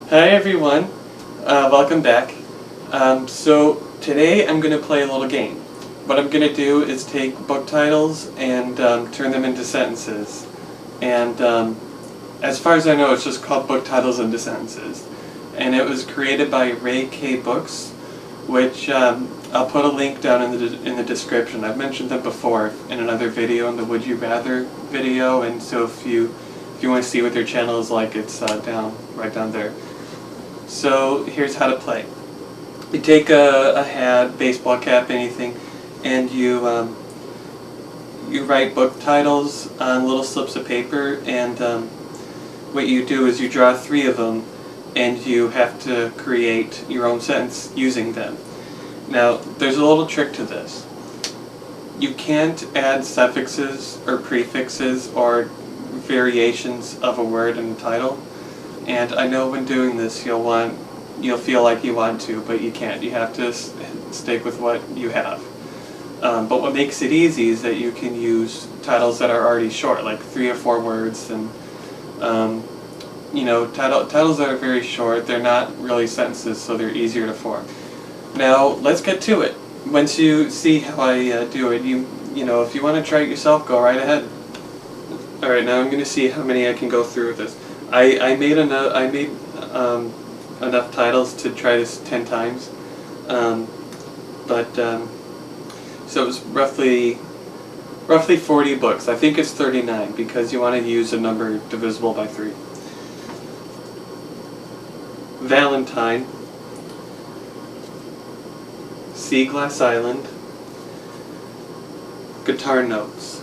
Hi everyone, welcome back. So today I'm going to play a little game. What I'm going to do is take book titles and turn them into sentences. And as far as I know, it's just called Book Titles into Sentences. And it was created by Ray K. Books, which I'll put a link down in the description. I've mentioned them before in another video, in the Would You Rather video, and so if you want to see what their channel is like, it's right down there. So here's how to play. You take a hat, baseball cap, anything, and you write book titles on little slips of paper, and what you do is you draw 3 of them, and you have to create your own sentence using them. Now, there's a little trick to this. You can't add suffixes or prefixes or variations of a word in the title. And I know when doing this you'll feel like you want to, but you can't. You have to stick with what you have. But what makes it easy is that you can use titles that are already short, like 3 or 4 words, and titles that are very short. They're not really sentences, so they're easier to form. Now let's get to it. Once you see how I do it, if you want to try it yourself, go right ahead. All right, now I'm going to see how many I can go through with this. I made enough titles to try this 10 times, so it was roughly 40 books. I think it's 39 because you want to use a number divisible by 3. Valentine, Sea Glass Island, Guitar Notes.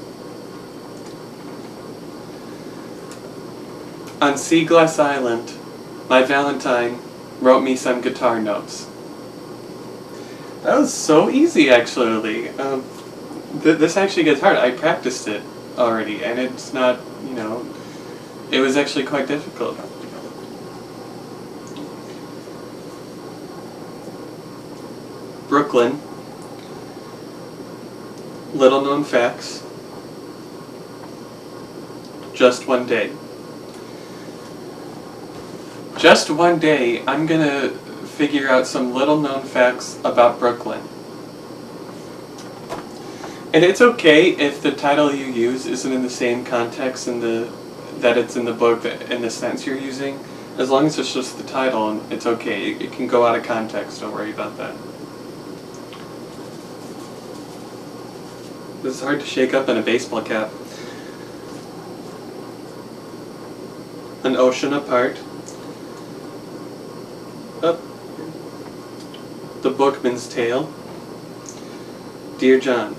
On Sea Glass Island, my Valentine wrote me some guitar notes. That was so easy, actually. This actually gets hard. I practiced it already, and it's not, it was actually quite difficult. Brooklyn, Little Known Facts, Just One Day. Just one day, I'm going to figure out some little known facts about Brooklyn. And it's okay if the title you use isn't in the same context that it's in the book, in the sentence you're using. As long as it's just the title, and it's okay. It can go out of context, don't worry about that. This is hard to shake up in a baseball cap. An Ocean Apart. The Bookman's Tale. Dear John.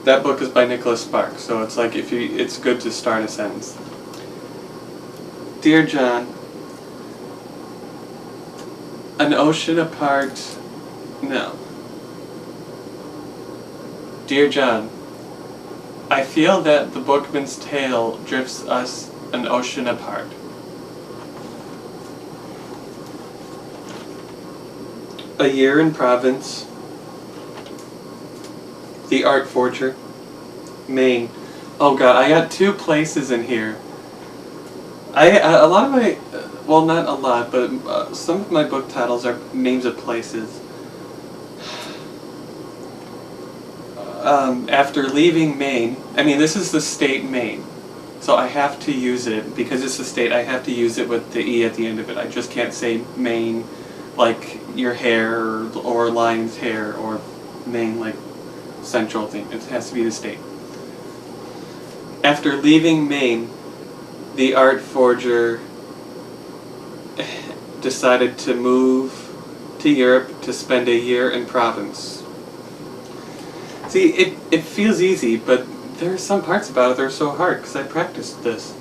That book is by Nicholas Sparks, so it's like it's good to start a sentence. Dear John. An Ocean Apart. No. Dear John. I feel that the Bookman's Tale drifts us an ocean apart. A Year in Province, The Art Forger, Maine. Oh god, I got 2 places in here. A lot of my, well, not a lot, but some of my book titles are names of places. After leaving Maine, this is the state Maine, so I have to use it, because it's the state, I have to use it with the E at the end of it. I just can't say Maine like your hair, or lion's hair, or Maine like central thing. It has to be the state. After leaving Maine, the art forger decided to move to Europe to spend a year in Provence. See, it feels easy, but there are some parts about it that are so hard, because I practiced this.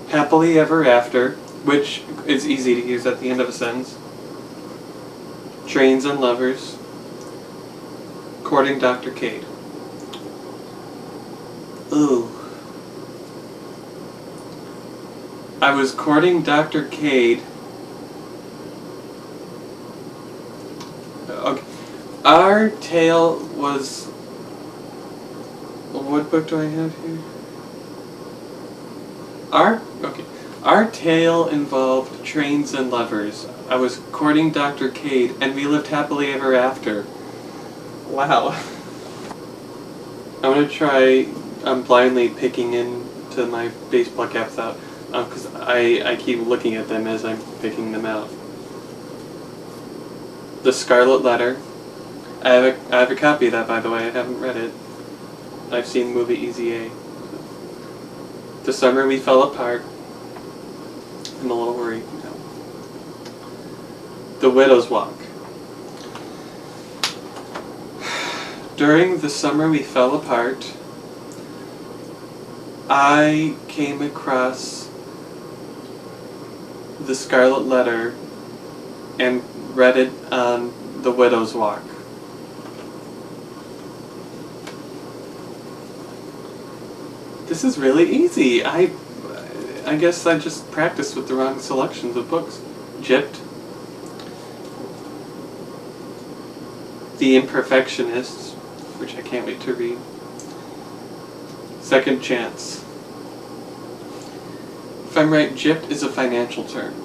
Happily Ever After, which is easy to use at the end of a sentence. Trains and Lovers. Courting Dr. Cade. Ooh. I was courting Dr. Cade. Okay. Our tale was What book do I have here? Our tale involved trains and lovers. I was courting Dr. Cade, and we lived happily ever after. Wow. I'm gonna try blindly picking into my baseball caps out, because I keep looking at them as I'm picking them out. The Scarlet Letter. I have a copy of that, by the way. I haven't read it. I've seen the movie Easy A. The Summer We Fell Apart. I'm a little worried now. The Widow's Walk. During the summer we fell apart, I came across The Scarlet Letter and read it on The Widow's Walk. This is really easy. I guess I just practiced with the wrong selections of books. Gypped. The Imperfectionists, which I can't wait to read. Second Chance. If I'm right, gypped is a financial term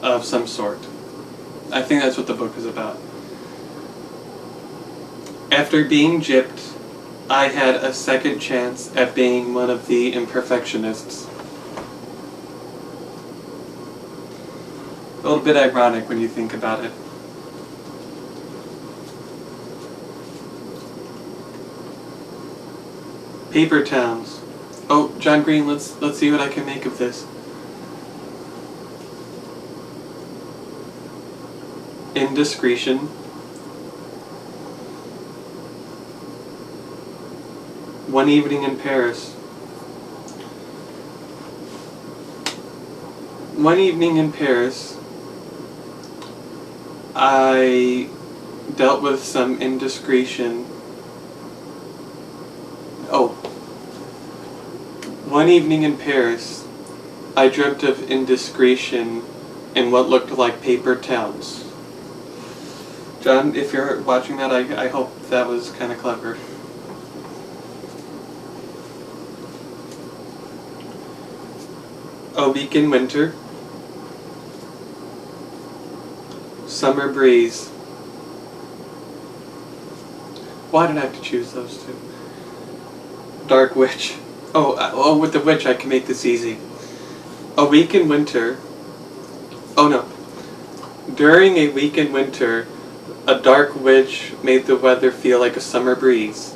of some sort. I think that's what the book is about. After being gypped, I had a second chance at being one of the imperfectionists. A little bit ironic when you think about it. Paper towns. Oh, John Green, let's see what I can make of this. Indiscretion. One Evening in Paris. One evening in Paris, I dealt with some indiscretion. Oh. One evening in Paris, I dreamt of indiscretion in what looked like paper towns. John, if you're watching that, I hope that was kind of clever. A Week in Winter. Summer Breeze. Why did I have to choose those two? Dark Witch. Oh, with the witch I can make this easy. A Week in Winter. Oh no. During a week in winter, a dark witch made the weather feel like a summer breeze.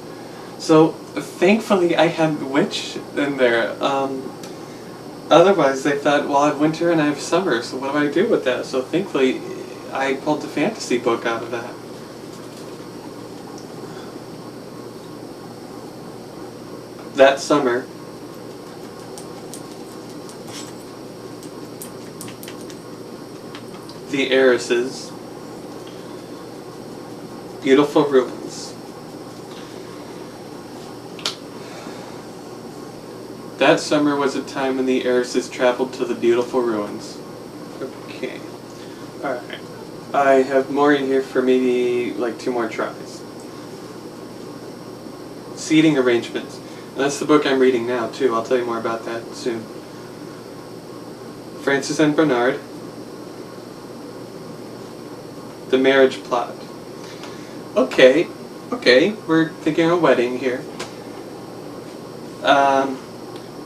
So, thankfully I had witch in there. Otherwise they thought, well, I have winter and I have summer, so what do I do with that? So thankfully I pulled the fantasy book out of that. That summer, The Heiresses, Beautiful Ruins. That summer was a time when the heiresses traveled to the beautiful ruins. Okay. Alright. I have more in here for maybe like 2 more tries. Seating arrangements. And that's the book I'm reading now too. I'll tell you more about that soon. Francis and Bernard. The Marriage Plot. Okay, we're thinking a wedding here.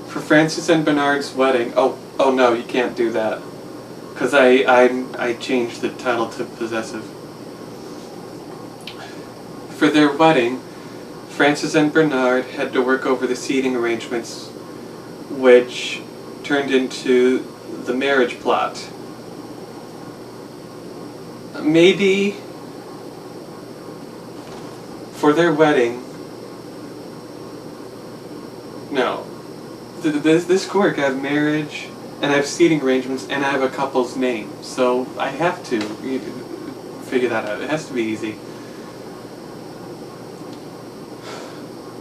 For Francis and Bernard's wedding, oh no, you can't do that. Because I changed the title to possessive. For their wedding, Francis and Bernard had to work over the seating arrangements, which turned into the marriage plot. Maybe for their wedding, no. This could work. I have marriage, and I have seating arrangements, and I have a couple's name. So I have to figure that out. It has to be easy.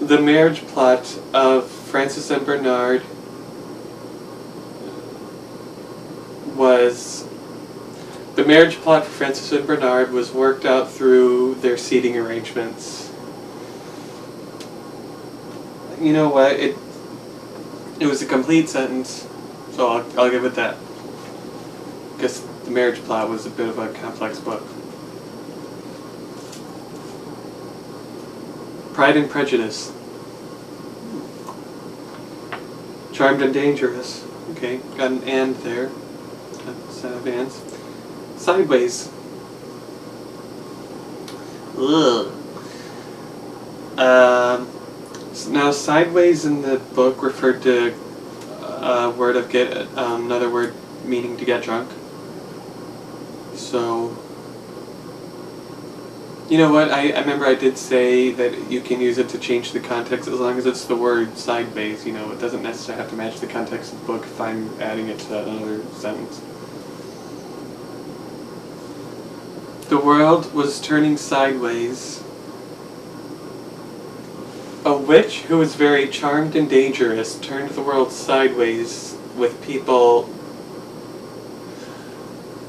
The marriage plot of Francis and Bernard was... The marriage plot for Francis and Bernard was worked out through their seating arrangements. you know what? It was a complete sentence, so I'll give it that. Guess the marriage plot was a bit of a complex book. Pride and Prejudice. Charmed and Dangerous. Okay, got an and there. A set of ands. Sideways. Ugh. Now, sideways in the book referred to a word of another word meaning to get drunk. So, you know what? I remember I did say that you can use it to change the context as long as it's the word sideways. You know, it doesn't necessarily have to match the context of the book if I'm adding it to another sentence. The world was turning sideways. A witch who was very charmed and dangerous turned the world sideways with people.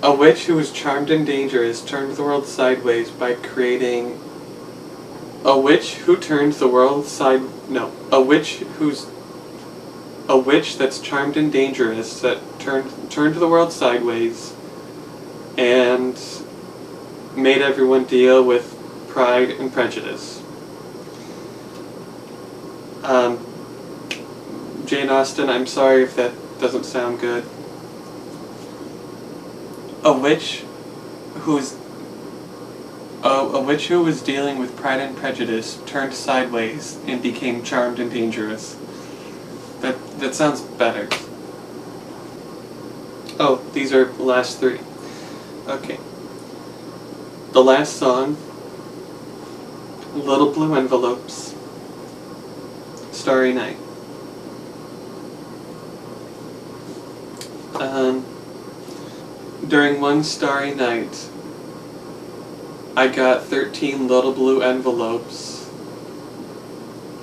A witch who was charmed and dangerous turned the world sideways by creating. A witch who turns the world side. No, a witch that's charmed and dangerous that turned the world sideways, and made everyone deal with Pride and Prejudice. Jane Austen, I'm sorry if that doesn't sound good. A witch who was dealing with Pride and Prejudice turned sideways and became charmed and dangerous. That sounds better. Oh, these are the last three. Okay. The last song, Little Blue Envelopes, Starry Night. During one starry night, I got 13 little blue envelopes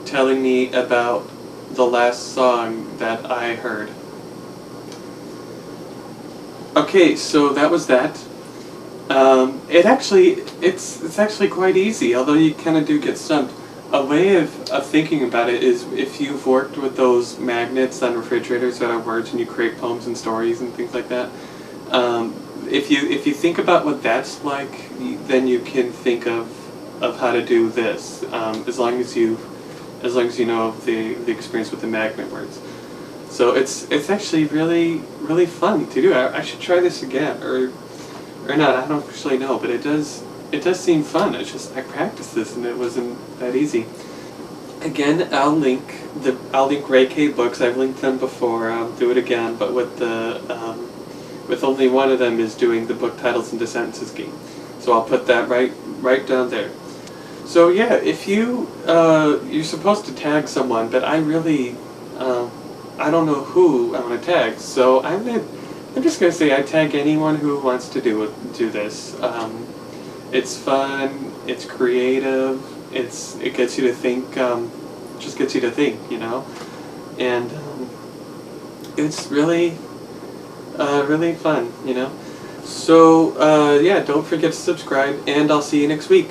telling me about the last song that I heard. Okay, so that was that. It's actually quite easy, although you kind of do get stumped. A way of thinking about it is if you've worked with those magnets on refrigerators that are words and you create poems and stories and things like that. If you think about what that's like, then you can think of how to do this. As long as you know of the experience with the magnet words. So it's actually really fun to do. I should try this again, or not. I don't actually know, but it does seem fun. It's just I practiced this and it wasn't that easy. Again, I'll link Ray K books. I've linked them before. I'll do it again, but with only one of them is doing the book titles into sentences game. So I'll put that right down there. So yeah, if you're supposed to tag someone, but I really I don't know who I want to tag. So I'm just gonna say I tag anyone who wants to do this. It's fun. It's creative. It gets you to think. Just gets you to think, you know, and it's really fun, you know. So yeah, don't forget to subscribe, and I'll see you next week.